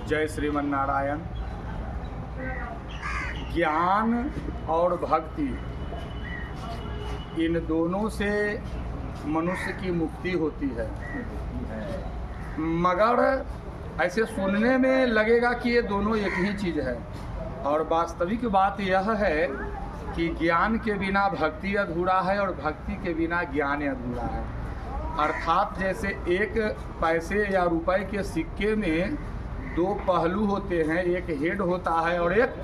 जय श्रीमन नारायण। ज्ञान और भक्ति, इन दोनों से मनुष्य की मुक्ति होती है। मगर ऐसे सुनने में लगेगा कि ये दोनों एक ही चीज़ है, और वास्तविक बात यह है कि ज्ञान के बिना भक्ति अधूरा है और भक्ति के बिना ज्ञान अधूरा है। अर्थात जैसे एक पैसे या रुपए के सिक्के में दो पहलू होते हैं, एक हेड होता है और एक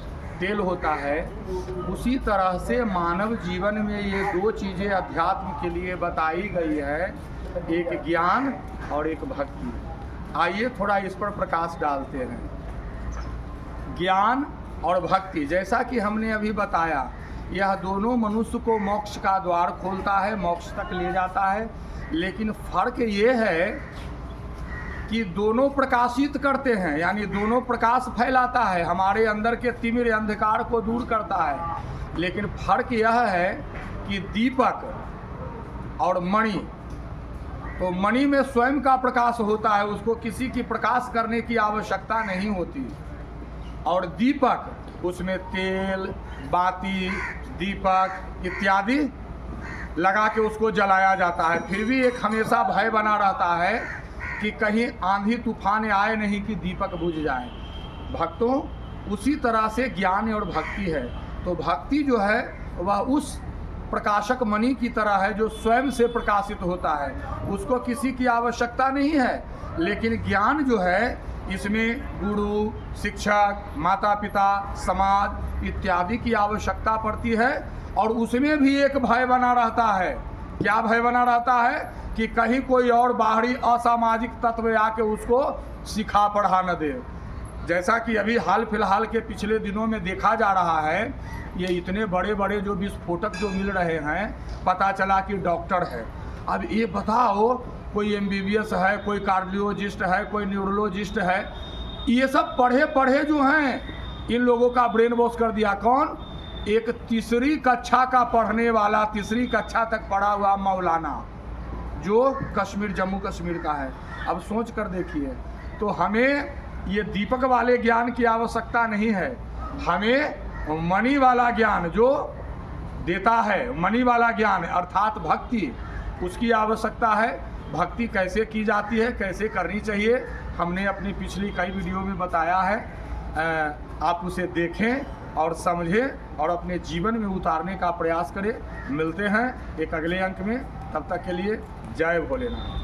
टेल होता है, उसी तरह से मानव जीवन में ये दो चीज़ें अध्यात्म के लिए बताई गई है, एक ज्ञान और एक भक्ति। आइए थोड़ा इस पर प्रकाश डालते हैं। ज्ञान और भक्ति, जैसा कि हमने अभी बताया, यह दोनों मनुष्य को मोक्ष का द्वार खोलता है, मोक्ष तक ले जाता है। लेकिन फर्क ये है कि दोनों प्रकाशित करते हैं, यानी दोनों प्रकाश फैलाता है, हमारे अंदर के तिमिर अंधकार को दूर करता है। लेकिन फर्क यह है कि दीपक और मणि, तो मणि में स्वयं का प्रकाश होता है, उसको किसी की प्रकाश करने की आवश्यकता नहीं होती। और दीपक, उसमें तेल, बाती, दीपक इत्यादि लगा के उसको जलाया जाता है। फिर भी एक हमेशा भय बना रहता है कि कहीं आंधी तूफान आए नहीं कि दीपक बुझ जाए। भक्तों, उसी तरह से ज्ञान और भक्ति है। तो भक्ति जो है वह उस प्रकाशक मणि की तरह है जो स्वयं से प्रकाशित होता है, उसको किसी की आवश्यकता नहीं है। लेकिन ज्ञान जो है, इसमें गुरु, शिक्षक, माता पिता, समाज इत्यादि की आवश्यकता पड़ती है। और उसमें भी एक भय बना रहता है। क्या भय बना रहता है? कि कहीं कोई और बाहरी असामाजिक तत्व आके उसको सिखा पढ़ा न दे। जैसा कि अभी हाल फिलहाल के पिछले दिनों में देखा जा रहा है, ये इतने बड़े बड़े जो विस्फोटक जो मिल रहे हैं, पता चला कि डॉक्टर है। अब ये बताओ, कोई MBBS है, कोई कार्डियोलॉजिस्ट है, कोई न्यूरोलॉजिस्ट है, ये सब पढ़े पढ़े जो हैं, इन लोगों का ब्रेन वॉश कर दिया। कौन? एक तीसरी कक्षा का पढ़ने वाला, तीसरी कक्षा तक पढ़ा हुआ मौलाना, जो कश्मीर, जम्मू कश्मीर का है। अब सोच कर देखिए, तो हमें ये दीपक वाले ज्ञान की आवश्यकता नहीं है, हमें मणि वाला ज्ञान जो देता है, मणि वाला ज्ञान अर्थात भक्ति, उसकी आवश्यकता है। भक्ति कैसे की जाती है, कैसे करनी चाहिए, हमने अपनी पिछली कई वीडियो में बताया है। आप उसे देखें और समझें और अपने जीवन में उतारने का प्रयास करें। मिलते हैं एक अगले अंक में, तब तक के लिए जय भोलेनाथ।